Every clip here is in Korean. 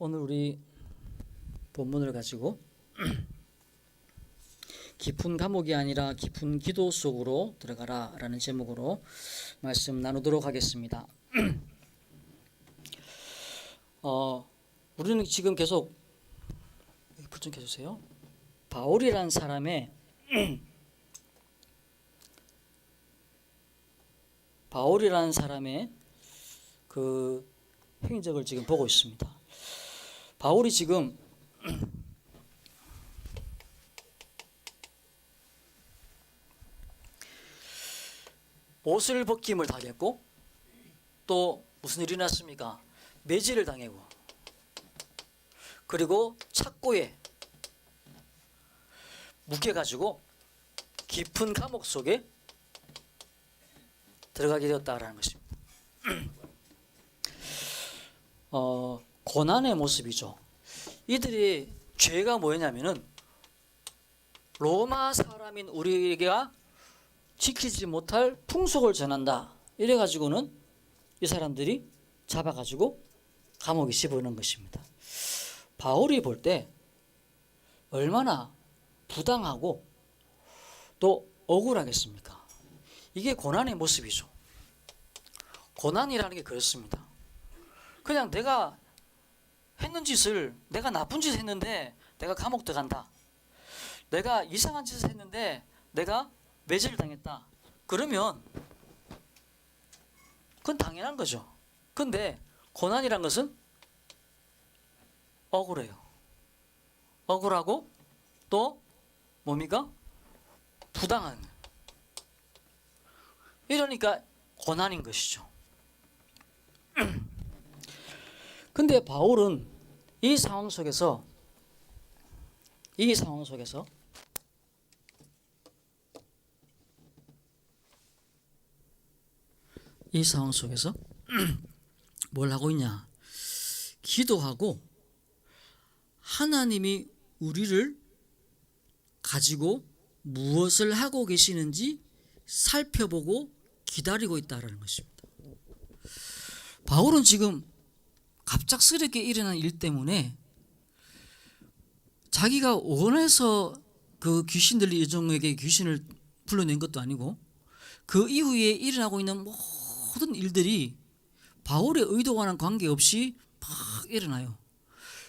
오늘 우리 본문을 가지고 깊은 감옥이 아니라 깊은 기도 속으로 들어가라 라는 제목으로 말씀 나누도록 하겠습니다. 우리는 지금 계속 불 좀 켜주세요. 바울이라는 사람의 그 행적을 지금 보고 있습니다. 바울이 지금 옷을 벗김을 당했고 또 무슨 일이 났습니까? 매질을 당하고 그리고 착고에 묶여가지고 깊은 감옥 속에 들어가게 되었다라는 것입니다. 고난의 모습이죠. 이들이 죄가 뭐였냐면은 로마 사람인 우리가 지키지 못할 풍속을 전한다. 이래가지고는 이 사람들이 잡아가지고 감옥에 집어넣은 것입니다. 바울이 볼 때 얼마나 부당하고 또 억울하겠습니까? 이게 고난의 모습이죠. 고난이라는 게 그렇습니다. 그냥 내가 했는 짓을, 내가 나쁜 짓을 했는데 내가 감옥 들어간다. 내가 이상한 짓을 했는데 내가 매질을 당했다. 그러면 그건 당연한 거죠. 근데 고난이란 것은 억울해요. 억울하고 또 뭡니까? 부당한. 이러니까 고난인 것이죠. 근데 바울은 이 상황 속에서 뭘 하고 있냐? 기도하고 하나님이 우리를 가지고 무엇을 하고 계시는지 살펴보고 기다리고 있다라는 것입니다. 바울은 지금 갑작스럽게 일어난 일 때문에 자기가 원해서 그 귀신들이 여종에게 귀신을 불러낸 것도 아니고 그 이후에 일어나고 있는 모든 일들이 바울의 의도와는 관계없이 막 일어나요.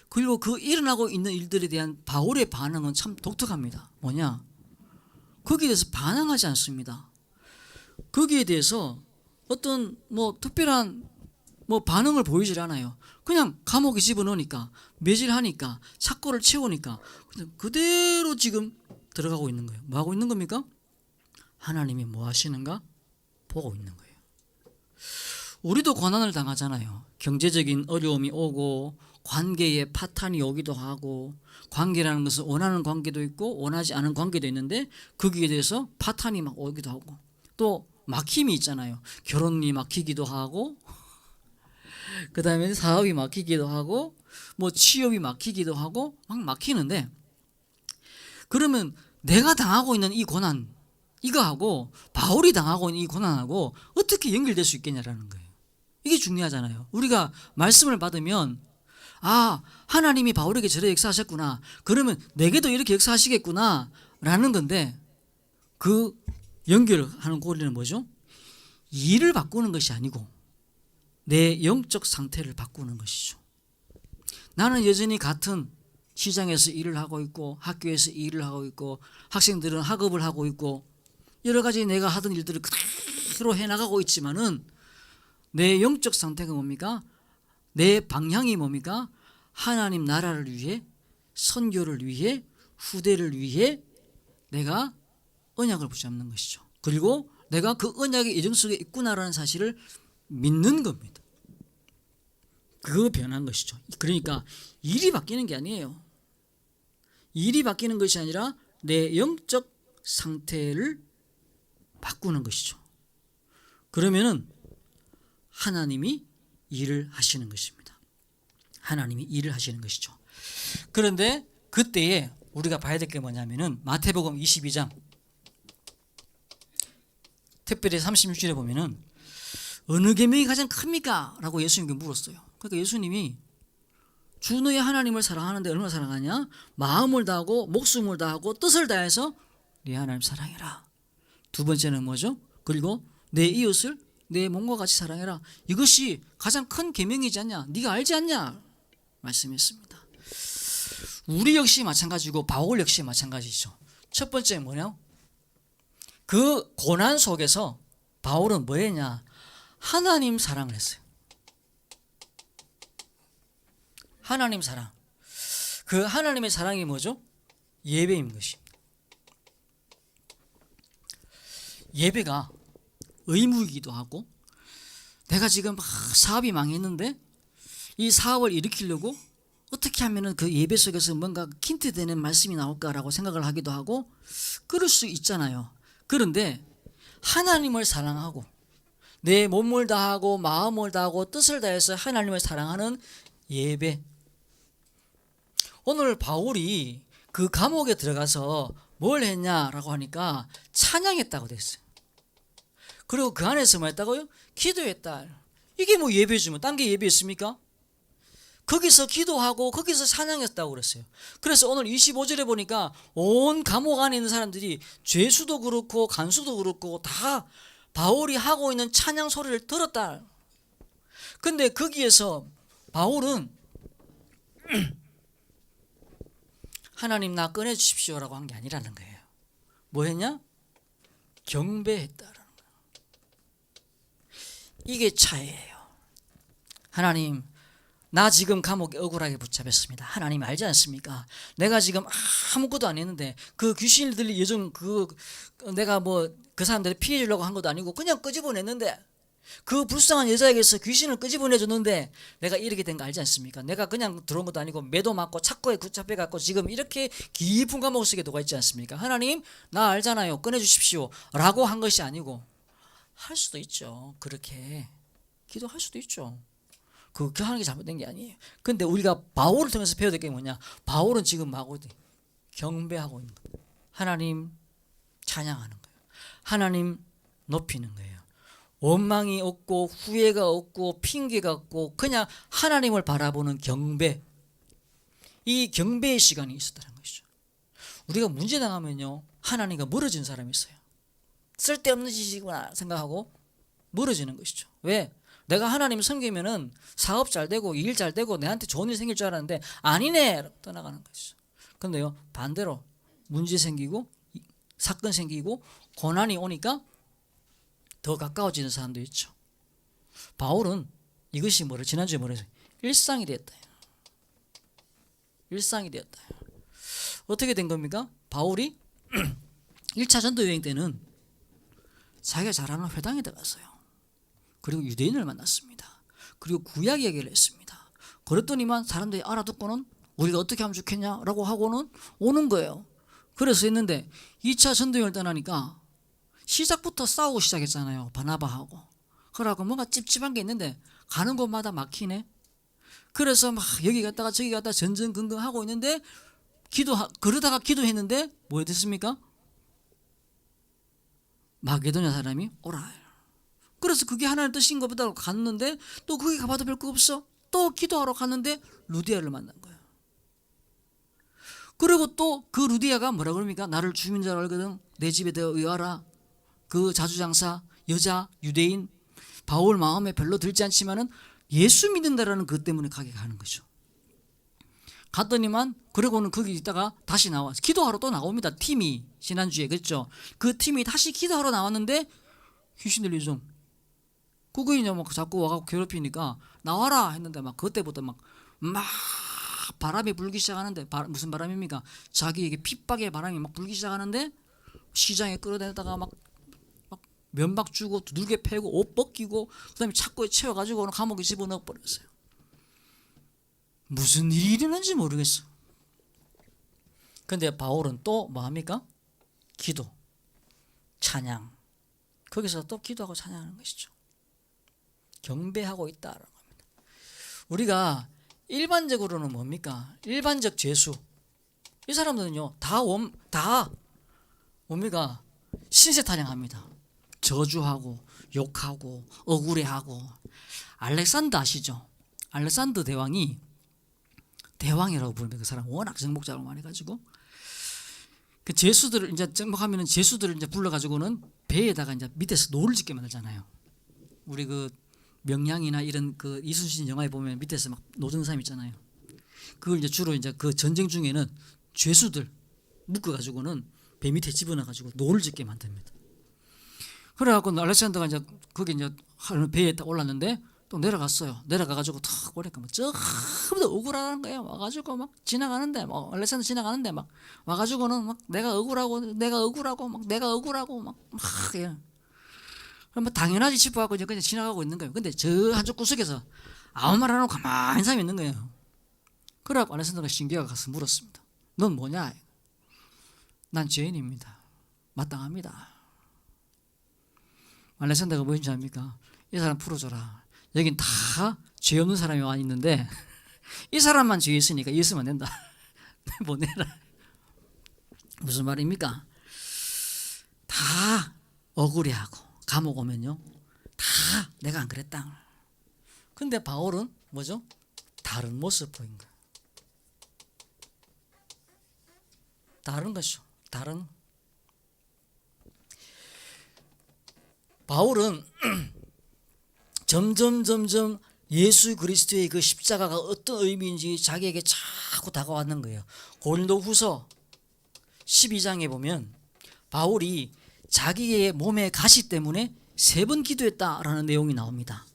그리고 그 일어나고 있는 일들에 대한 바울의 반응은 참 독특합니다. 뭐냐? 거기에 대해서 반항하지 않습니다. 거기에 대해서 어떤 특별한 반응을 보이질 않아요. 그냥 감옥에 집어넣으니까, 매질하니까, 착고를 채우니까 그대로 지금 들어가고 있는 거예요. 뭐 하고 있는 겁니까? 하나님이 뭐 하시는가 보고 있는 거예요. 우리도 고난을 당하잖아요. 경제적인 어려움이 오고 관계에 파탄이 오기도 하고, 관계라는 것은 원하는 관계도 있고 원하지 않은 관계도 있는데 거기에 대해서 파탄이 막 오기도 하고, 또 막힘이 있잖아요. 결혼이 막히기도 하고, 그 다음에 사업이 막히기도 하고, 취업이 막히기도 하고 막 막히는데, 그러면 내가 당하고 있는 이 고난, 이거하고 바울이 당하고 있는 이 고난하고 어떻게 연결될 수 있겠냐라는 거예요. 이게 중요하잖아요. 우리가 말씀을 받으면 하나님이 바울에게 저렇게 역사하셨구나, 그러면 내게도 이렇게 역사하시겠구나 라는 건데, 그 연결하는 고리는 뭐죠? 일을 바꾸는 것이 아니고 내 영적 상태를 바꾸는 것이죠. 나는 여전히 같은 시장에서 일을 하고 있고, 학교에서 일을 하고 있고, 학생들은 학업을 하고 있고, 여러 가지 내가 하던 일들을 그대로 해나가고 있지만은 내 영적 상태가 뭡니까? 내 방향이 뭡니까? 하나님 나라를 위해, 선교를 위해, 후대를 위해 내가 언약을 붙잡는 것이죠. 그리고 내가 그 언약의 예정 속에 있구나라는 사실을 믿는 겁니다. 그거 변한 것이죠. 그러니까 일이 바뀌는 게 아니에요. 일이 바뀌는 것이 아니라 내 영적 상태를 바꾸는 것이죠. 그러면은 하나님이 일을 하시는 것입니다. 하나님이 일을 하시는 것이죠. 그런데 그때에 우리가 봐야 될 게 뭐냐면은 마태복음 22장 특별히 36절에 보면은 어느 계명이 가장 큽니까? 라고 예수님께 물었어요. 그러니까 예수님이 주 너의 하나님을 사랑하는데 얼마나 사랑하냐? 마음을 다하고 목숨을 다하고 뜻을 다해서 네 하나님 사랑해라. 두 번째는 뭐죠? 그리고 내 이웃을 내 몸과 같이 사랑해라. 이것이 가장 큰 계명이지 않냐? 네가 알지 않냐? 말씀했습니다. 우리 역시 마찬가지고 바울 역시 마찬가지죠. 첫 번째 뭐냐? 그 고난 속에서 바울은 뭐 했냐? 하나님 사랑을 했어요. 하나님 사랑. 그 하나님의 사랑이 뭐죠? 예배인 것입니다. 예배가 의무이기도 하고, 내가 지금 사업이 망했는데 이 사업을 일으키려고 어떻게 하면 그 예배 속에서 뭔가 힌트 되는 말씀이 나올까라고 생각을 하기도 하고 그럴 수 있잖아요. 그런데 하나님을 사랑하고 내 몸을 다하고 마음을 다하고 뜻을 다해서 하나님을 사랑하는 예배. 오늘 바울이 그 감옥에 들어가서 뭘 했냐라고 하니까 찬양했다고 됐어요. 그리고 그 안에서 뭐 했다고요? 기도했다. 이게 뭐 예배지 뭐. 딴 게 예배였습니까? 거기서 기도하고 거기서 찬양했다고 그랬어요. 그래서 오늘 25절에 보니까 온 감옥 안에 있는 사람들이 죄수도 그렇고 간수도 그렇고 다 바울이 하고 있는 찬양 소리를 들었다. 근데 거기에서 바울은 하나님 나 꺼내주십시오라고 한 게 아니라는 거예요. 뭐 했냐? 경배했다라는 거예요. 이게 차이예요. 하나님 나 지금 감옥에 억울하게 붙잡혔습니다. 하나님 알지 않습니까? 내가 지금 아무것도 안 했는데 그 귀신을 들릴 예정 내가 뭐 그 사람들이 피해 주려고 한 것도 아니고 그냥 끄집어냈는데 그 불쌍한 여자에게서 귀신을 끄집어내줬는데 내가 이렇게 된 거 알지 않습니까? 내가 그냥 들어온 것도 아니고 매도 맞고 착고에 붙잡혀갖고 지금 이렇게 깊은 감옥 속에 들어가 있지 않습니까? 하나님 나 알잖아요. 꺼내주십시오 라고 한 것이 아니고 할 수도 있죠. 그렇게 기도할 수도 있죠. 그렇게 하는 게 잘못된 게 아니에요. 근데 우리가 바울을 통해서 배워야 될 게 뭐냐? 바울은 지금 하고 경배하고 있는 거예요. 하나님 찬양하는 거예요. 하나님 높이는 거예요. 원망이 없고 후회가 없고 핑계가 없고 그냥 하나님을 바라보는 경배. 이 경배의 시간이 있었다는 것이죠. 우리가 문제 당하면요 하나님과 멀어진 사람이 있어요. 쓸데없는 짓이구나 생각하고 멀어지는 것이죠. 왜? 내가 하나님 섬기면은 사업 잘 되고 일 잘 되고 내한테 좋은 일 생길 줄 알았는데 아니네 떠나가는 것이죠. 그런데요 반대로 문제 생기고 사건 생기고 고난이 오니까 더 가까워지는 사람도 있죠. 바울은 이것이 뭐래? 지난주에 뭐랬어요? 일상이 되었다. 일상이 되었다. 어떻게 된 겁니까? 바울이 1차 전도 여행 때는 자기가 잘하는 회당에 들어갔어요. 그리고 유대인을 만났습니다. 그리고 구약 얘기를 했습니다. 그랬더니만 사람들이 알아듣고는 우리가 어떻게 하면 좋겠냐라고 하고는 오는 거예요. 그래서 했는데 2차 전도여행을 떠나니까 시작부터 싸우고 시작했잖아요. 바나바하고. 그러고 뭔가 찝찝한 게 있는데 가는 곳마다 막히네. 그래서 막 여기 갔다가 저기 갔다가 전전긍긍하고 있는데 그러다가 기도했는데 뭐 됐습니까? 마게도냐 사람이 오라. 그래서 그게 하나님의 뜻인 것보다 갔는데 또 거기 가봐도 별거 없어. 또 기도하러 갔는데 루디아를 만난 거예요. 그리고 또 그 루디아가 뭐라 그럽니까? 나를 주민 줄 알거든. 내 집에 되어 의하라. 그 자주장사 여자 유대인 바울 마음에 별로 들지 않지만은 예수 믿는다라는 것 때문에 가게 가는 거죠. 갔더니만 그러고는 거기 있다가 다시 나와 기도하러 또 나옵니다. 팀이 지난주에 그랬죠. 그 팀이 다시 기도하러 나왔는데 귀신 들리죠. 그거이냐 막 자꾸 와갖고 괴롭히니까 나와라 했는데 막 그때부터 막 바람이 불기 시작하는데 무슨 바람입니까? 자기에게 핍박의 바람이 막 불기 시작하는데 시장에 끌어내다가 막 면박 주고 두들겨 패고 옷 벗기고 그다음에 착고에 채워가지고 감옥에 집어넣어 버렸어요. 무슨 일이 일어난지 모르겠어. 근데 바울은 또 뭐합니까? 기도, 찬양. 거기서 또 기도하고 찬양하는 것이죠. 경배하고 있다라고 합니다. 우리가 일반적으로는 뭡니까? 일반적 죄수. 이 사람들은요 다 뭡니까? 신세 타령합니다. 저주하고 욕하고 억울해하고. 알렉산더 아시죠? 알렉산더 대왕이 대왕이라고 부르는데 그 사람 워낙 정복자로 많이 가지고 그 제수들을 이제 정복하면은 제수들을 이제 불러가지고는 배에다가 이제 밑에서 노를 짓게 만들잖아요. 우리 그 명량이나 이런 그 이순신 영화에 보면 밑에서 막 노는 사람 있잖아요. 그걸 이제 주로 이제 그 전쟁 중에는 죄수들 묶어가지고는 배 밑에 집어넣어가지고 노를 짓게 만듭니다. 그래갖고 알렉산더가 이제 거기 이제 배에 딱 올랐는데 또 내려갔어요. 내려가가지고 탁 오니까 막 전부 다 억울하다는 거예요. 와가지고 막 지나가는데 막 알렉산더 지나가는데 막 와가지고는 막 내가 억울하고 막 내가 억울하고 막 예. 그럼 당연하지 싶어갖고 이제 그냥 지나가고 있는 거예요. 근데 저 한쪽 구석에서 아무 말 안 하고 가만히 사람이 있는 거예요. 그래갖고 알렉산더가 신기하게 가서 물었습니다. 넌 뭐냐? 난 죄인입니다. 마땅합니다. 알렉산더가 뭐인지 압니까? 이 사람 풀어줘라. 여긴 다 죄 없는 사람이 와 있는데 이 사람만 죄 있으니까 있으면 안 된다. 보내라. 무슨 말입니까? 다 억울해하고 감옥 오면요 다 내가 안 그랬다. 근데 바울은 뭐죠? 다른 모습 보인 거야. 다른 것이죠. 다른. 바울은 점점 예수 그리스도의 그 십자가가 어떤 의미인지 자기에게 자꾸 다가왔는 거예요. 고린도후서 12장에 보면 바울이 자기의 몸의 가시 때문에 3번 기도했다라는 내용이 나옵니다.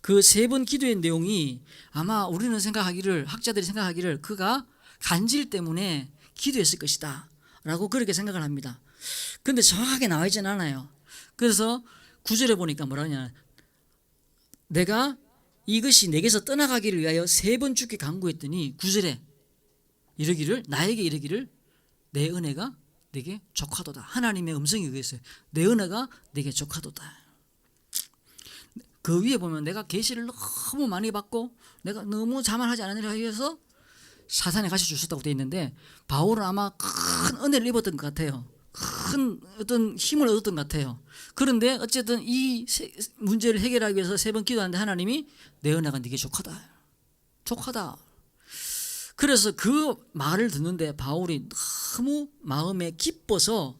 그 3번 기도의 내용이 아마 우리는 생각하기를, 학자들이 생각하기를 그가 간질 때문에 기도했을 것이다 라고 그렇게 생각을 합니다. 그런데 정확하게 나와 있지는 않아요. 그래서 9절에 보니까 뭐라 하냐, 내가 이것이 내게서 떠나가기를 위하여 3번 주께 간구했더니 9절에 이르기를, 나에게 이르기를 내 은혜가 내게 족하도다. 하나님의 음성이 그랬어요. 내 은혜가 내게 족하도다. 그 위에 보면 내가 계시를 너무 많이 받고 내가 너무 자만하지 않으리라 해서 사탄에 같이 주셨다고 되어 있는데 바울은 아마 큰 은혜를 입었던 것 같아요. 큰 어떤 힘을 얻었던 것 같아요. 그런데 어쨌든 이 문제를 해결하기 위해서 3번 기도하는데 하나님이 내 은혜가 네게 족하다. 족하다. 그래서 그 말을 듣는데 바울이 너무 마음에 기뻐서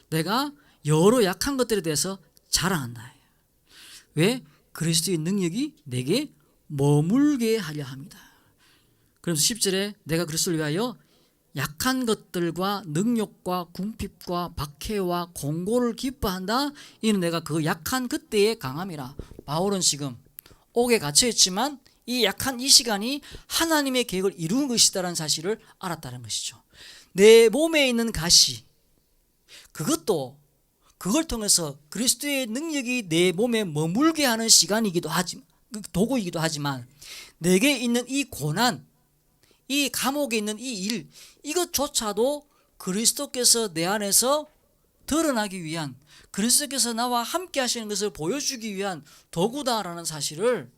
내가 여러 약한 것들에 대해서 자랑한다. 왜? 그리스도의 능력이 내게 머물게 하려 합니다. 그래서 10절에 내가 그리스도를 위하여 약한 것들과 능욕과 궁핍과 박해와 공고를 기뻐한다. 이는 내가 그 약한 그때의 강함이라. 바울은 지금 옥에 갇혀있지만 이 약한 이 시간이 하나님의 계획을 이룬 것이다라는 사실을 알았다는 것이죠. 내 몸에 있는 가시, 그것도 그걸 통해서 그리스도의 능력이 내 몸에 머물게 하는 시간이기도 하지만, 도구이기도 하지만 내게 있는 이 고난, 이 감옥에 있는 이 일, 이것조차도 그리스도께서 내 안에서 드러나기 위한, 그리스도께서 나와 함께 하시는 것을 보여주기 위한 도구다라는 사실을,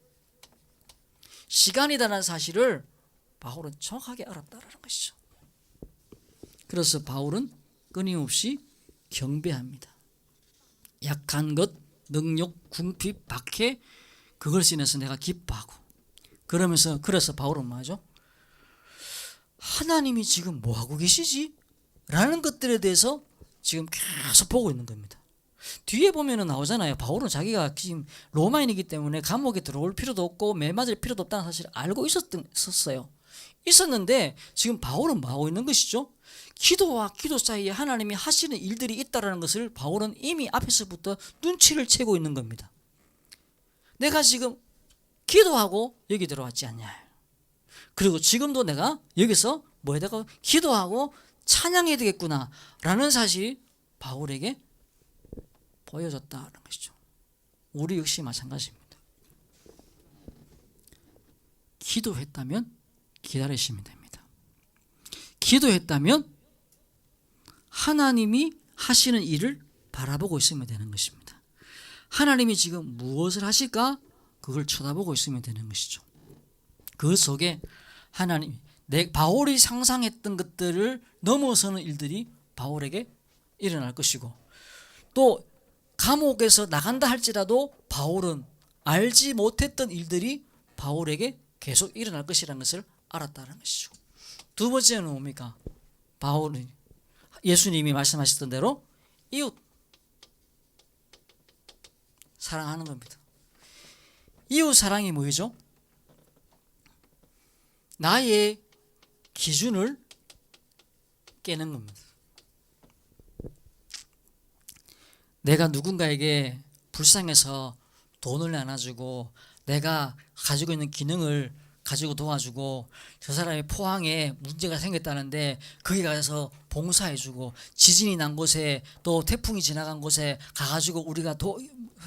시간이다라는 사실을 바울은 정확하게 알았다라는 것이죠. 그래서 바울은 끊임없이 경배합니다. 약한 것, 능욕, 궁핍, 박해, 그걸 인해서 내가 기뻐하고, 그러면서 그래서 바울은 뭐하죠? 하나님이 지금 뭐하고 계시지? 라는 것들에 대해서 지금 계속 보고 있는 겁니다. 뒤에 보면은 나오잖아요. 바울은 자기가 지금 로마인이기 때문에 감옥에 들어올 필요도 없고 매 맞을 필요도 없다는 사실을 알고 있었어요. 있었는데 지금 바울은 뭐하고 있는 것이죠? 기도와 기도 사이에 하나님이 하시는 일들이 있다는 것을 바울은 이미 앞에서부터 눈치를 채고 있는 겁니다. 내가 지금 기도하고 여기 들어왔지 않냐. 그리고 지금도 내가 여기서 뭐에다가 기도하고 찬양해야 되겠구나 라는 사실이 바울에게 보여졌다는 것이죠. 우리 역시 마찬가지입니다. 기도했다면 기다리시면 됩니다. 기도했다면 하나님이 하시는 일을 바라보고 있으면 되는 것입니다. 하나님이 지금 무엇을 하실까? 그걸 쳐다보고 있으면 되는 것이죠. 그 속에 하나님, 바울이 상상했던 것들을 넘어서는 일들이 바울에게 일어날 것이고, 또 감옥에서 나간다 할지라도 바울은 알지 못했던 일들이 바울에게 계속 일어날 것이라는 것을 알았다는 것이죠. 두 번째는 뭡니까? 바울이 예수님이 말씀하셨던 대로 이웃 사랑하는 겁니다. 이웃 사랑이 뭐죠? 나의 기준을 깨는 겁니다. 내가 누군가에게 불쌍해서 돈을 나눠주고 내가 가지고 있는 기능을 가지고 도와주고 저 사람의 포항에 문제가 생겼다는데 거기 가서 봉사해주고 지진이 난 곳에 또 태풍이 지나간 곳에 가가지고 우리가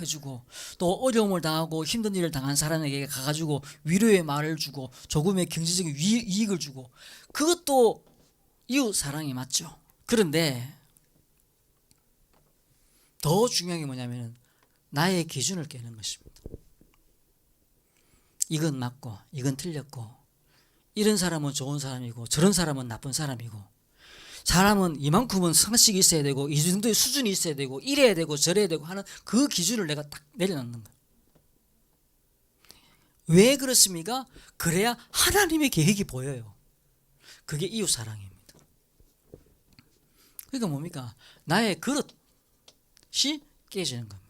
해주고 또 어려움을 당하고 힘든 일을 당한 사람에게 가가지고 위로의 말을 주고 조금의 경제적인 이익을 주고 그것도 이웃 사랑이 맞죠. 그런데 더 중요한 게 뭐냐면 나의 기준을 깨는 것입니다. 이건 맞고 이건 틀렸고 이런 사람은 좋은 사람이고 저런 사람은 나쁜 사람이고 사람은 이만큼은 상식이 있어야 되고 이 정도의 수준이 있어야 되고 이래야 되고 저래야 되고 하는 그 기준을 내가 딱 내려놓는 거예요. 왜 그렇습니까? 그래야 하나님의 계획이 보여요. 그게 이웃 사랑입니다. 그러니까 뭡니까? 나의 그릇이 깨지는 겁니다.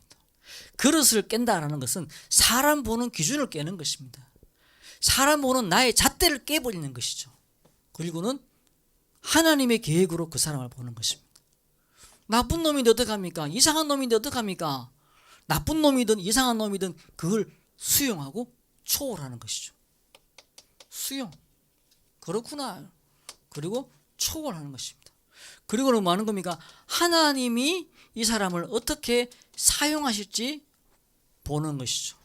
그릇을 깬다라는 것은 사람 보는 기준을 깨는 것입니다. 사람 보는 나의 잣대를 깨버리는 것이죠. 그리고는 하나님의 계획으로 그 사람을 보는 것입니다. 나쁜 놈인데 어떡합니까? 이상한 놈인데 어떡합니까? 나쁜 놈이든 이상한 놈이든 그걸 수용하고 초월하는 것이죠. 수용. 그렇구나. 그리고 초월하는 것입니다. 그리고는 뭐 하는 겁니까? 하나님이 이 사람을 어떻게 사용하실지 보는 것이죠.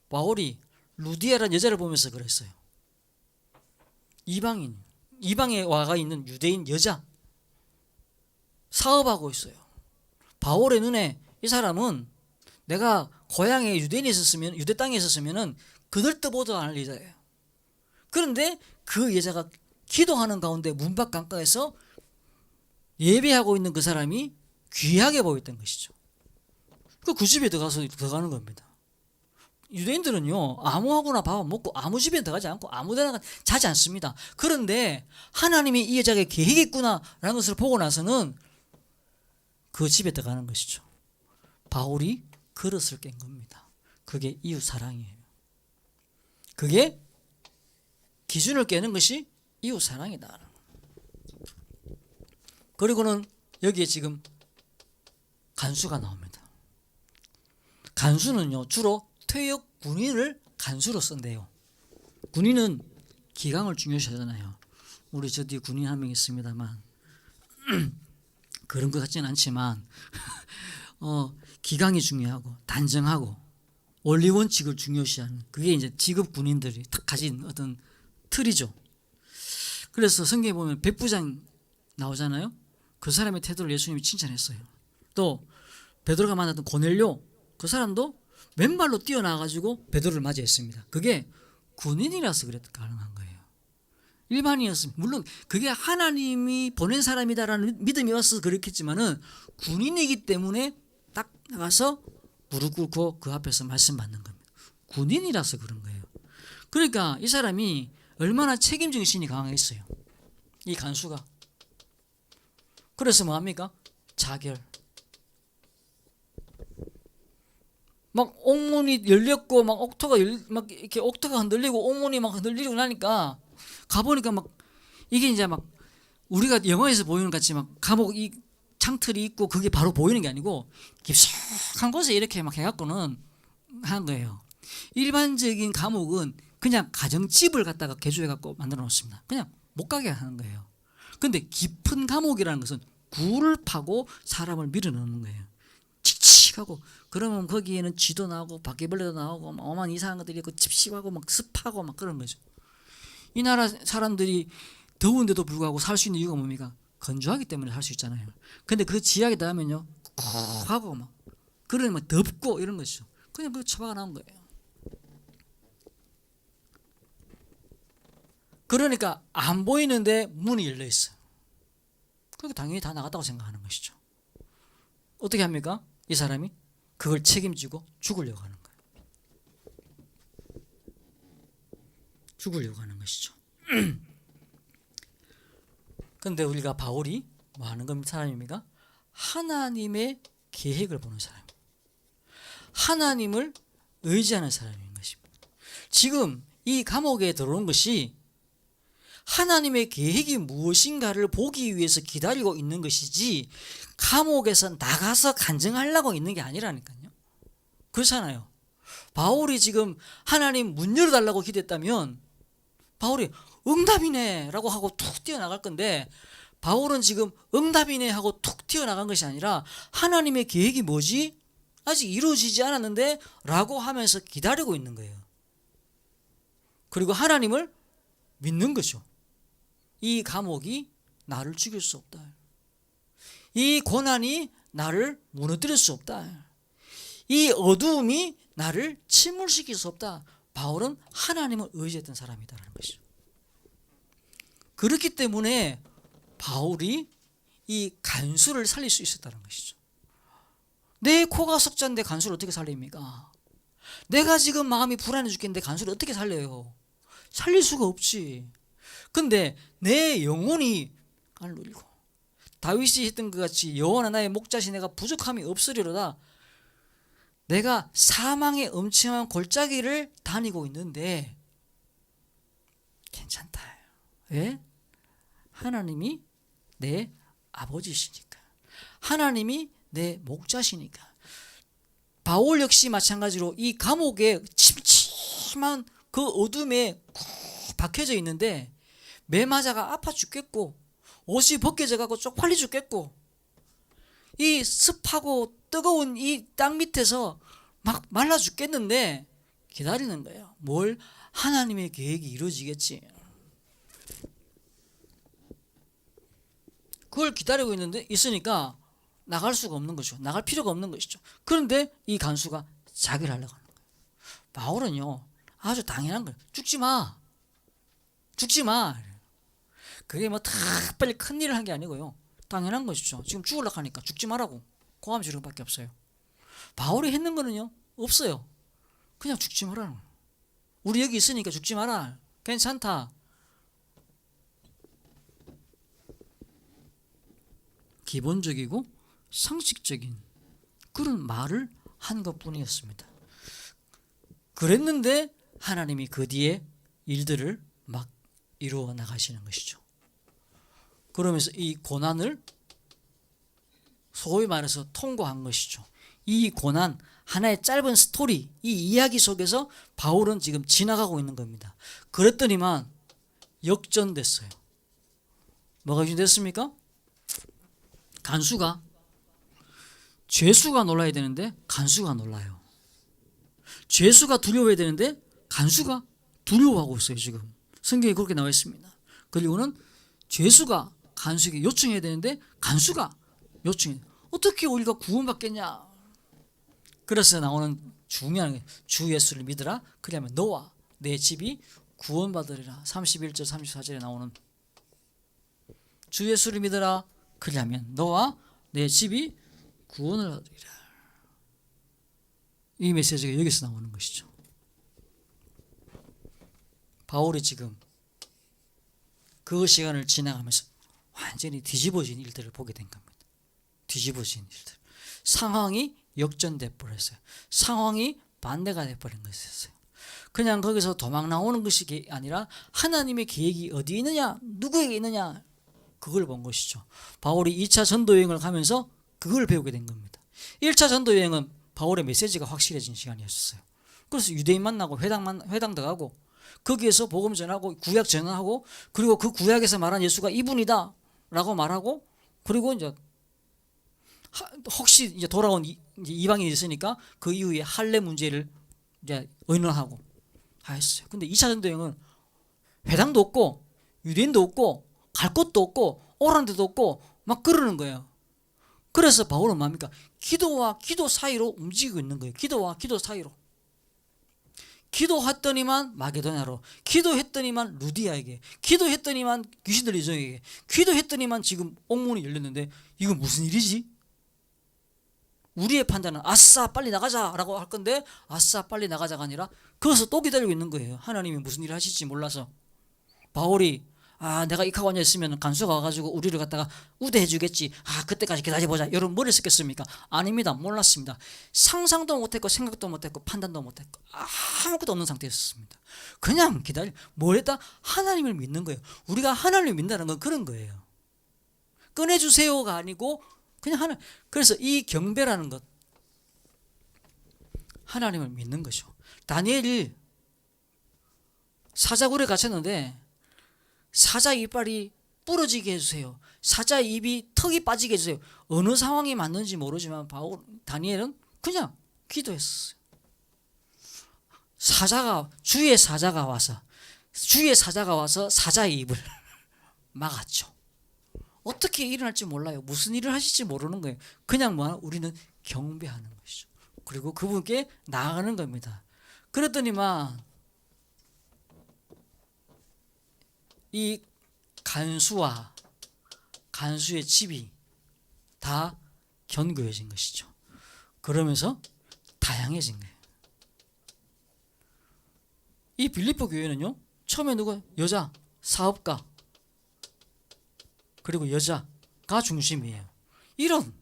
바울이 루디아라는 여자를 보면서 그랬어요. 이방에 와가 있는 유대인 여자 사업하고 있어요. 바울의 눈에 이 사람은 내가 고향에 유대인이 있었으면 유대 땅에 있었으면은 그들떠보도 않을 여자예요. 그런데 그 여자가 기도하는 가운데 문밖 강가에서 예배하고 있는 그 사람이 귀하게 보였던 것이죠. 그 집에 들어가는 겁니다. 유대인들은요 아무하고나 밥 먹고 아무 집에 들어가지 않고 아무 데나 자지 않습니다. 그런데 하나님이 이 여자에게 계획이 있구나라는 것을 보고 나서는 그 집에 들어가는 것이죠. 바울이 그릇을 깬 겁니다. 그게 이웃 사랑이에요. 그게 기준을 깨는 것이 이웃 사랑이다. 그리고는 여기에 지금 간수가 나옵니다. 간수는요 주로 퇴역 군인을 간수로 쓴대요. 군인은 기강을 중요시하잖아요. 우리 저 뒤에 군인 한 명 있습니다만 그런 것 같지는 않지만 기강이 중요하고 단정하고 원리 원칙을 중요시하는 그게 이제 직업 군인들이 딱 가진 어떤 틀이죠. 그래서 성경에 보면 백부장 나오잖아요. 그 사람의 태도를 예수님이 칭찬했어요. 또 베드로가 만났던 고넬료 그 사람도 맨발로 뛰어나가지고 베드로를 맞이했습니다. 그게 군인이라서 가능한 거예요. 일반인이었으면 물론 그게 하나님이 보낸 사람이다라는 믿음이 와서 그렇겠지만은 군인이기 때문에 딱 나가서 무릎 꿇고 그 앞에서 말씀 받는 겁니다. 군인이라서 그런 거예요. 그러니까 이 사람이 얼마나 책임 정신이 강했어요. 이 간수가. 그래서 뭐합니까? 자결. 막 옥문이 열렸고 막 막 이렇게 옥토가 흔들리고 옥문이 막 흔들리고 나니까 가보니까 막 이게 이제 막 우리가 영화에서 보이는 같이 막 감옥 이 창틀이 있고 그게 바로 보이는 게 아니고 깊숙한 곳에 이렇게 막 해갖고는 한 거예요. 일반적인 감옥은 그냥 가정집을 갖다가 개조해갖고 만들어 놓습니다. 그냥 못 가게 하는 거예요. 근데 깊은 감옥이라는 것은 굴을 파고 사람을 밀어넣는 거예요. 칙칙하고 그러면 거기에는 쥐도 나오고 바퀴벌레도 나오고 막 어마한 이상한 것들이 있고 찝찝하고 막 습하고 막 그런 거죠. 이 나라 사람들이 더운데도 불구하고 살 수 있는 이유가 뭡니까? 건조하기 때문에 살 수 있잖아요. 근데 그 지하에 닿으면요 쿡 하고 막 그러면 덥고 이런 거죠. 그냥 그 처바가 나온 거예요. 그러니까 안 보이는데 문이 열려 있어요. 그러니까 당연히 다 나갔다고 생각하는 것이죠. 어떻게 합니까? 이 사람이 그걸 책임지고 죽으려고 하는 거예요. 죽으려고 하는 것이죠. 근데 우리가 바울이 뭐 하는 겁니까? 사람입니까? 하나님의 계획을 보는 사람, 하나님을 의지하는 사람인 것입니다. 지금 이 감옥에 들어온 것이 하나님의 계획이 무엇인가를 보기 위해서 기다리고 있는 것이지 감옥에서 나가서 간증하려고 있는 게 아니라니까요. 그렇잖아요. 바울이 지금 하나님 문 열어달라고 기도했다면 바울이 응답이네 라고 하고 툭 뛰어나갈 건데, 바울은 지금 응답이네 하고 툭 튀어나간 것이 아니라 하나님의 계획이 뭐지? 아직 이루어지지 않았는데 라고 하면서 기다리고 있는 거예요. 그리고 하나님을 믿는 거죠. 이 감옥이 나를 죽일 수 없다. 이 고난이 나를 무너뜨릴 수 없다. 이 어두움이 나를 침몰시킬 수 없다. 바울은 하나님을 의지했던 사람이다라는 것이죠. 그렇기 때문에 바울이 이 간수를 살릴 수 있었다는 것이죠. 내 코가 석자인데 간수를 어떻게 살립니까? 내가 지금 마음이 불안해 죽겠는데 간수를 어떻게 살려요? 살릴 수가 없지. 근데 내 영혼이 알르리고, 다윗이 했던 것 같이 여호와나 나의 목자시 내가 부족함이 없으리로다. 내가 사망의 엄청난 골짜기를 다니고 있는데 괜찮다. 왜? 하나님이 내 아버지시니까, 하나님이 내 목자시니까. 바울 역시 마찬가지로 이 감옥에 침침한 그 어둠에 푹 박혀져 있는데 매맞아가 아파 죽겠고 옷이 벗겨져 가고 쪽팔려 죽겠고 이 습하고 뜨거운 이 땅 밑에서 막 말라 죽겠는데 기다리는 거예요. 뭘? 하나님의 계획이 이루어지겠지. 그걸 기다리고 있으니까 나갈 수가 없는 거죠. 나갈 필요가 없는 것이죠. 그런데 이 간수가 자기를 하려고 하는 거예요. 바울은요 아주 당연한 거예요. 죽지 마. 죽지 마. 그게 뭐 특별히 큰 일을 한 게 아니고요. 당연한 것이죠. 지금 죽으려고 하니까 죽지 말라고 고함 지르는 것밖에 없어요. 바울이 했는 거는요 없어요. 그냥 죽지 마라. 우리 여기 있으니까 죽지 마라. 괜찮다. 기본적이고 상식적인 그런 말을 한 것뿐이었습니다. 그랬는데 하나님이 그 뒤에 일들을 막 이루어 나가시는 것이죠. 그러면서 이 고난을 소위 말해서 통과한 것이죠. 이 고난, 하나의 짧은 스토리, 이 이야기 속에서 바울은 지금 지나가고 있는 겁니다. 그랬더니만 역전됐어요. 뭐가 역전됐습니까? 간수가, 죄수가 놀라야 되는데 간수가 놀라요. 죄수가 두려워해야 되는데 간수가 두려워하고 있어요. 지금 성경에 그렇게 나와 있습니다. 그리고는 죄수가 간수에게 요청해야 되는데 간수가 요청해. 어떻게 우리가 구원받겠냐? 그래서 나오는 중요한 게 주 예수를 믿으라. 그러면 너와 내 집이 구원받으리라. 31절 34절에 나오는 주 예수를 믿으라. 그러면 너와 내 집이 구원을 얻으리라. 이 메시지가 여기서 나오는 것이죠. 바울이 지금 그 시간을 지나가면서 완전히 뒤집어진 일들을 보게 된 겁니다. 뒤집어진 일들. 상황이 역전돼 버렸어요. 상황이 반대가 돼 버린 것이었어요. 그냥 거기서 도망 나오는 것이 아니라 하나님의 계획이 어디 있느냐, 누구에게 있느냐, 그걸 본 것이죠. 바울이 2차 전도 여행을 가면서 그걸 배우게 된 겁니다. 1차 전도 여행은 바울의 메시지가 확실해진 시간이었어요. 그래서 유대인 만나고 회당도 가고 거기에서 복음 전하고 구약 전하고, 그리고 그 구약에서 말한 예수가 이분이다 라고 말하고, 그리고 이제 혹시 이제 돌아온 이방인이 있으니까 그 이후에 할례 문제를 이제 의논하고 했어요. 근데 2차 전도 여행은 회당도 없고 유대인도 없고 갈 곳도 없고 오라는 데도 없고 막 그러는 거예요. 그래서 바울은 뭡니까? 기도와 기도 사이로 움직이고 있는 거예요. 기도와 기도 사이로. 기도했더니만 마게도냐로, 기도했더니만 루디아에게, 기도했더니만 귀신 들린 여종에게, 기도했더니만 지금 옥문이 열렸는데 이거 무슨 일이지? 우리의 판단은 아싸 빨리 나가자라고 할 건데 아싸 빨리 나가자가 아니라 거기서 또 기다리고 있는 거예요. 하나님이 무슨 일을 하실지 몰라서. 바울이 내가 익하고 앉아있으면 간수가 와가지고 우리를 갖다가 우대해 주겠지, 그때까지 기다려보자, 이런 머리를 썼겠습니까? 아닙니다. 몰랐습니다. 상상도 못했고 생각도 못했고 판단도 못했고 아무것도 없는 상태였습니다. 그냥 뭘 했다? 하나님을 믿는 거예요. 우리가 하나님을 믿는다는 건 그런 거예요. 꺼내주세요가 아니고 그냥 그래서 이 경배라는 것, 하나님을 믿는 거죠. 다니엘이 사자굴에 갇혔는데 사자 이빨이 부러지게 해주세요, 사자 입이 턱이 빠지게 해주세요. 어느 상황이 맞는지 모르지만 다니엘은 그냥 기도했어요. 주의 사자가 와서 사자의 입을 막았죠. 어떻게 일어날지 몰라요. 무슨 일을 하실지 모르는 거예요. 그냥 우리는 경배하는 것이죠. 그리고 그분께 나아가는 겁니다. 그랬더니만 이 간수의 집이 다 견고해진 것이죠. 그러면서 다양해진 거예요. 이 빌립보 교회는요, 처음에 여자 사업가 그리고 여자가 중심이에요. 이런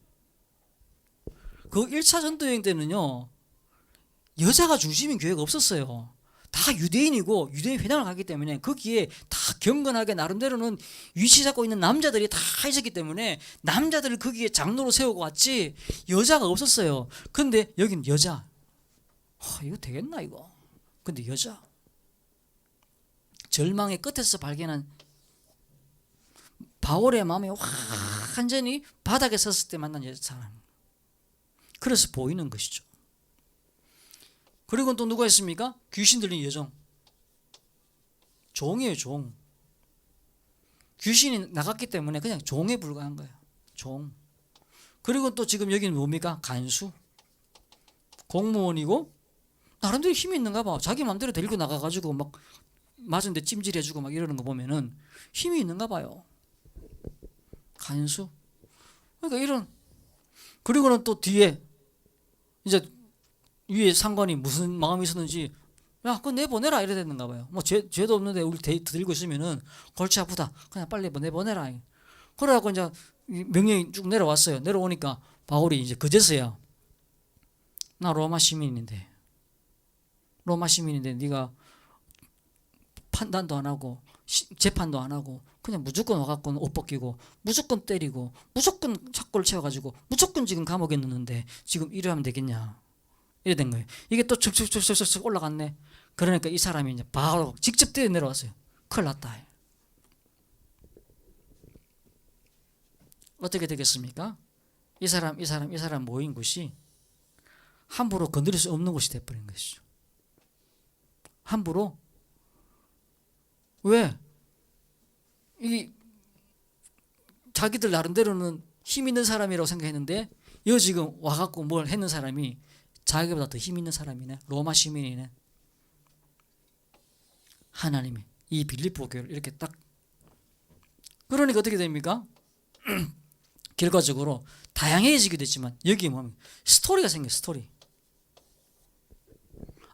그 1차 전도여행 때는요, 여자가 중심인 교회가 없었어요. 다 유대인이고 유대인 회당을 가기 때문에 거기에 다 경건하게 나름대로는 위치 잡고 있는 남자들이 다 있었기 때문에 남자들을 거기에 장로로 세우고 왔지 여자가 없었어요. 근데 여긴 여자, 이거 되겠나 이거. 근데 여자, 절망의 끝에서 발견한 바울의 마음이 완전히 바닥에 섰을 때 만난 사람. 그래서 보이는 것이죠. 그리고 또 누가 있습니까? 귀신 들린 여종. 종이에요, 종. 귀신이 나갔기 때문에 그냥 종에 불과한 거예요. 종. 그리고 또 지금 여기는 뭡니까? 간수. 공무원이고 나름대로 힘이 있는가 봐. 자기 마음대로 데리고 나가가지고 막 맞은데 찜질해주고 막 이러는 거 보면은 힘이 있는가 봐요. 간수. 그러니까 이런. 그리고는 또 뒤에 이제 위에 상관이 무슨 마음이 있었는지, 그거 내보내라 이래 됐는가 봐요. 죄도 없는데 우리 들고 있으면은 골치 아프다, 그냥 빨리 내보내라. 그래갖고 이제 명령이 쭉 내려왔어요. 내려오니까 바울이 이제 그제서야, 나 로마 시민인데 네가 판단도 안 하고 재판도 안 하고 그냥 무조건 와갖고는 옷 벗기고 무조건 때리고 무조건 착고를 채워가지고 무조건 지금 감옥에 넣는데 지금 이래 하면 되겠냐, 이래 된 거예요. 이게 또 척척척척척 올라갔네. 그러니까 이 사람이 이제 바로 직접 뛰어 내려왔어요. 큰일 났다. 어떻게 되겠습니까? 이 사람 모인 곳이 함부로 건드릴 수 없는 곳이 돼버린 것이죠. 함부로. 왜? 자기들 나름대로는 힘 있는 사람이라고 생각했는데 지금 와갖고 뭘 했는 사람이 자기보다 더 힘 있는 사람이네. 로마 시민이네. 하나님이 이 빌립보 교회를 이렇게 딱, 그러니까 어떻게 됩니까? 결과적으로 다양해지기도 했지만 여기에 보면 스토리가 생겨요. 스토리.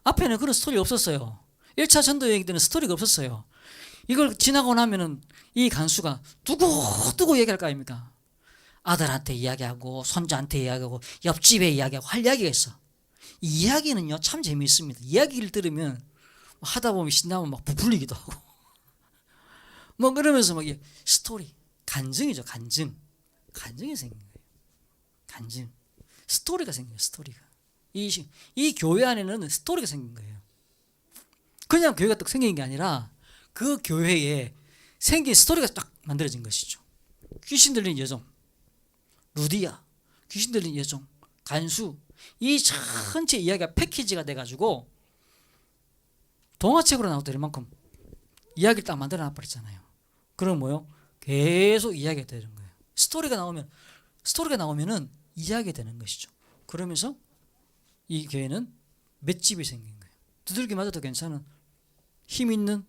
앞에는 그런 스토리 없었어요. 1차 전도 여행 때는 스토리가 없었어요. 이걸 지나고 나면은 이 간수가 두고 얘기할 거 아닙니까? 아들한테 이야기하고 손자한테 이야기하고 옆집에 이야기하고 할 이야기가 있어. 이 이야기는요 참 재미있습니다. 이야기를 들으면 하다 보면 신나면 막 부풀리기도 하고 뭐 그러면서 막 스토리, 간증이죠. 간증이 생긴 거예요. 간증. 스토리가 생겨요. 스토리가. 이 교회 안에는 스토리가 생긴 거예요. 그냥 교회가 딱 생긴 게 아니라 그 교회에 생긴 스토리가 딱 만들어진 것이죠. 귀신 들린 여종, 루디아, 귀신 들린 여종, 간수, 이 전체 이야기가 패키지가 돼가지고 동화책으로 나와도 될 만큼 이야기를 딱 만들어 놔버렸잖아요. 그럼 뭐요? 계속 이야기가 되는 거예요. 스토리가 나오면은 이야기가 되는 것이죠. 그러면서 이 교회는 맷집이 생긴 거예요. 두들기 맞아도 괜찮은 힘 있는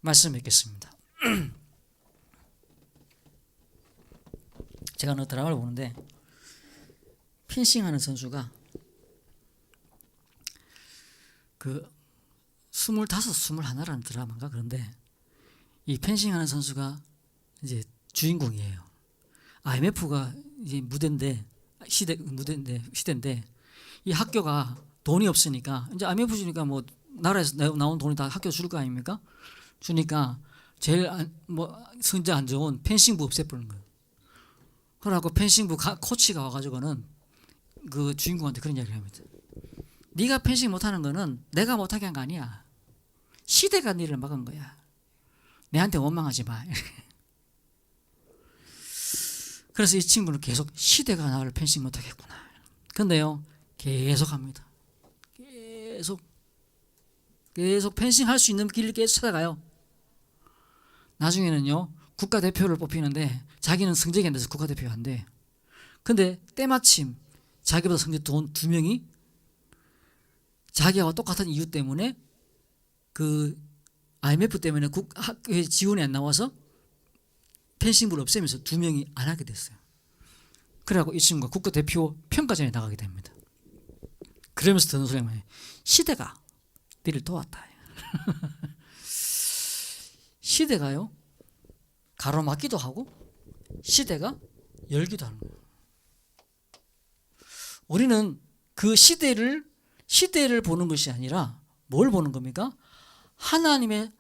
말씀 뵙겠습니다. 제가 어느 드라마를 보는데 펜싱하는 선수가 그 25, 21라는 드라마인가 그런데 이 펜싱하는 선수가 이제 주인공이에요. IMF가 이제 시대인데 이 학교가 돈이 없으니까 이제 IMF 주니까 뭐 나라에서 나온 돈이 다 학교 줄 거 아닙니까? 주니까 제일 성적 안 좋은 펜싱부 없애버리는 거예요. 그러고 펜싱부 코치가 와가지고는 그 주인공한테 그런 이야기를 합니다. 네가 펜싱 못하는 거는 내가 못하게 한 거 아니야. 시대가 너를 막은 거야. 내한테 원망하지 마. 그래서 이 친구는 계속 시대가 나를 펜싱 못하겠구나. 근데요 계속 합니다. 계속 펜싱 할 수 있는 길을 계속 찾아가요. 나중에는요 국가대표를 뽑히는데 자기는 성적이 안 돼서 국가대표가 안 돼. 근데 때마침 자기보다 성적 좋은 두 명이 자기와 똑같은 이유 때문에 그 IMF 때문에 학교에 지원이 안 나와서 펜싱부를 없애면서 두 명이 안 하게 됐어요. 그래갖고 이 친구가 국가대표 평가전에 나가게 됩니다. 그러면서 드는 소리가 뭐예요? 시대가 너를 도왔다. 시대가요 가로막기도 하고 시대가 열기도 하는 거예요. 우리는 그 시대를 보는 것이 아니라 뭘 보는 겁니까? 하나님의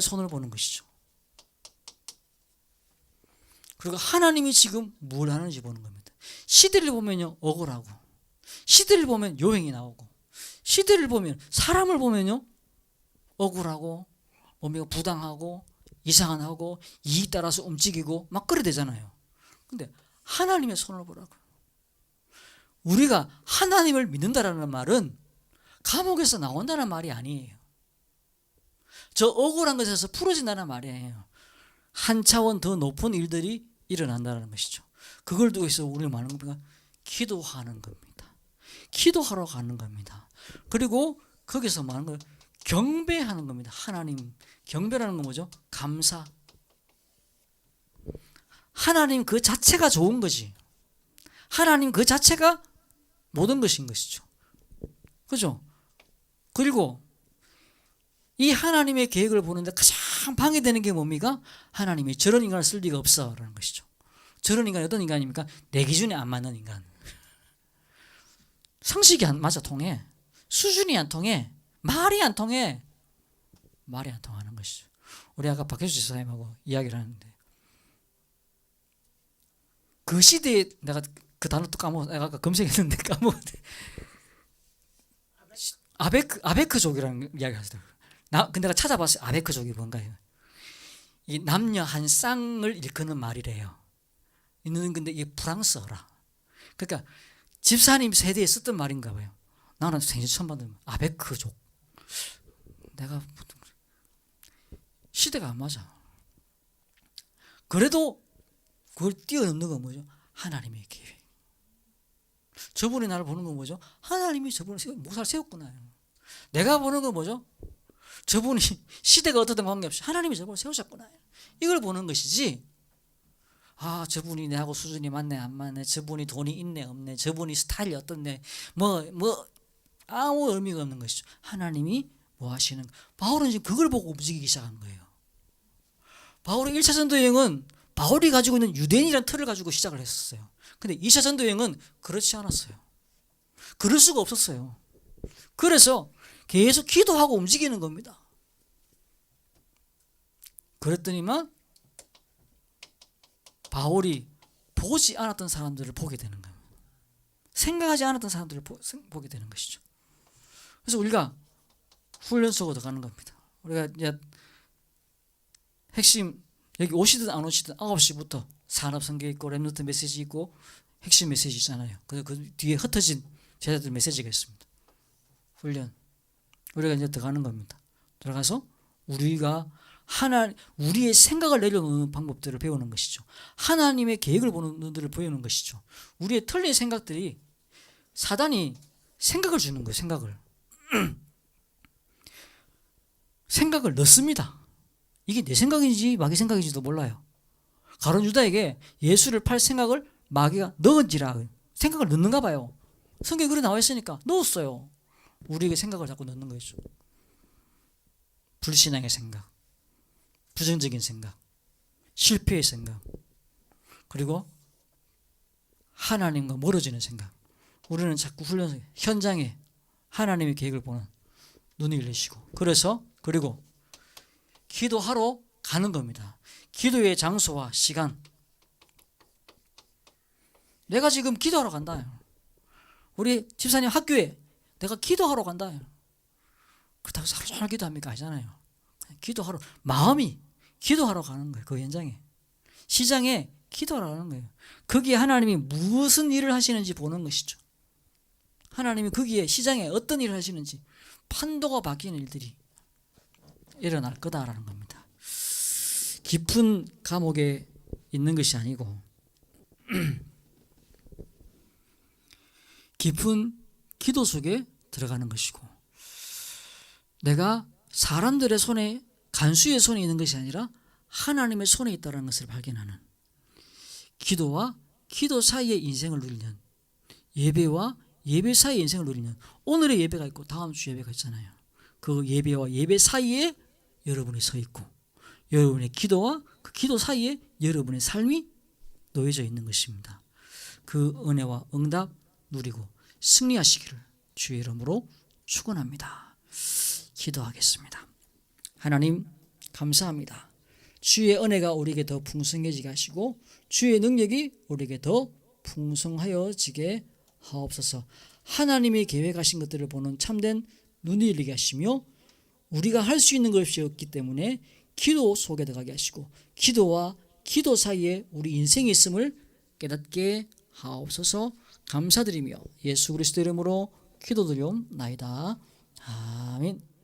손을 보는 것이죠. 그리고 하나님이 지금 뭘 하는지 보는 겁니다. 시대를 보면요 억울하고, 시대를 보면 요행이 나오고, 시대를 보면 사람을 보면요 억울하고 몸이 부당하고 이상하고 이익 따라서 움직이고 막 그래 되잖아요. 근데 하나님의 손을 보라고요. 우리가 하나님을 믿는다라는 말은 감옥에서 나온다는 말이 아니에요. 저 억울한 것에서 풀어진다는 말이에요. 한 차원 더 높은 일들이 일어난다는 것이죠. 그걸 두고 있어 우리는 많은 겁니까? 기도하는 겁니다. 기도하러 가는 겁니다. 그리고 거기서 많은 걸 경배하는 겁니다. 하나님 경배라는 건 뭐죠? 감사. 하나님 그 자체가 좋은 거지. 하나님 그 자체가 모든 것인 것이죠. 그죠? 그리고 이 하나님의 계획을 보는데 가장 방해되는 게 뭡니까? 하나님이 저런 인간을 쓸 리가 없어 라는 것이죠. 저런 인간이 어떤 인간입니까? 내 기준에 안 맞는 인간. 상식이 안 맞아 통해. 수준이 안 통해. 말이 안 통해. 말이 안 통하는 것이죠. 우리 아까 박혜수 지사님하고 이야기를 하는데 그 시대에 내가 그 단어 또 까먹었어. 내가 아까 검색했는데 까먹었는데 아베크족이라는 이야기를 하시더라고요. 근데 내가 찾아봤어요. 아베크족이 뭔가요? 이 남녀 한 쌍을 일컫는 말이래요. 있는 근데 이게 프랑스어라. 그러니까 집사님 세대에 썼던 말인가 봐요. 나는 생전 처음 봤는데 아베크족. 내가 시대가 안 맞아. 그래도 그걸 뛰어넘는 건 뭐죠? 하나님의 계획. 저분이 나를 보는 건 뭐죠? 하나님이 저분을 모사를 세웠구나. 내가 보는 건 뭐죠? 저분이 시대가 어떻든 관계없이 하나님이 저분을 세우셨구나. 이걸 보는 것이지. 아, 저분이 내하고 수준이 맞네 안 맞네, 저분이 돈이 있네 없네, 저분이 스타일이 어떻네, 뭐 아무 의미가 없는 것이죠. 하나님이 뭐 하시는, 바울은 지금 그걸 보고 움직이기 시작한 거예요. 바울의 1차 전도 여행은 바울이 가지고 있는 유대인이라는 틀을 가지고 시작을 했었어요. 근데 2차 전도 여행은 그렇지 않았어요. 그럴 수가 없었어요. 그래서 계속 기도하고 움직이는 겁니다. 그랬더니만 바울이 보지 않았던 사람들을 보게 되는 거예요. 생각하지 않았던 사람들을 보게 되는 것이죠. 그래서 우리가 훈련 속으로 들어가는 겁니다. 우리가 이제 핵심, 여기 오시든 안 오시든 9시부터 산업성경 있고 렘넌트 메시지 있고 핵심 메시지 있잖아요. 그 뒤에 흩어진 제자들 메시지가 있습니다. 훈련. 우리가 이제 들어가는 겁니다. 들어가서 우리가 우리의 생각을 내려놓는 방법들을 배우는 것이죠. 하나님의 계획을 보는 눈들을 보이는 것이죠. 우리의 틀린 생각들이 사단이 생각을 주는 거예요. 생각을 넣습니다. 이게 내 생각인지 마귀 생각인지도 몰라요. 가룟 유다에게 예수를 팔 생각을 마귀가 넣은지라, 생각을 넣는가 봐요. 성경에 그래 나와 있으니까 넣었어요. 우리에게 생각을 자꾸 넣는 거죠. 불신앙의 생각, 부정적인 생각, 실패의 생각, 그리고 하나님과 멀어지는 생각. 우리는 자꾸 훈련 현장에 하나님의 계획을 보는 눈이 열리시고, 그리고 기도하러 가는 겁니다. 기도의 장소와 시간. 내가 지금 기도하러 간다. 우리 집사님 학교에 내가 기도하러 간다. 그렇다고 하루 종일 기도합니까? 아니잖아요. 기도하러, 마음이 기도하러 가는 거예요. 그 현장에. 시장에 기도하러 가는 거예요. 거기에 하나님이 무슨 일을 하시는지 보는 것이죠. 하나님이 거기에 시장에 어떤 일을 하시는지, 판도가 바뀌는 일들이 일어날 거다라는 겁니다. 깊은 감옥에 있는 것이 아니고 깊은 기도 속에 들어가는 것이고, 내가 사람들의 손에, 간수의 손에 있는 것이 아니라 하나님의 손에 있다는 것을 발견하는, 기도와 기도 사이의 인생을 누리는, 예배와 예배 사이의 인생을 누리는, 오늘의 예배가 있고 다음 주 예배가 있잖아요. 그 예배와 예배 사이에 여러분이 서 있고, 여러분의 기도와 그 기도 사이에 여러분의 삶이 놓여져 있는 것입니다. 그 은혜와 응답 누리고 승리하시기를 주의 이름으로 축원합니다. 기도하겠습니다. 하나님 감사합니다. 주의 은혜가 우리에게 더 풍성해지게 하시고 주의 능력이 우리에게 더 풍성하여지게 하옵소서. 하나님이 계획하신 것들을 보는 참된 눈이 열리게 하시며, 우리가 할 수 있는 것이 없기 때문에 기도 속에 들어가게 하시고, 기도와 기도 사이에 우리 인생이 있음을 깨닫게 하옵소서. 감사드리며 예수 그리스도 이름으로 기도드리옵나이다. 아멘.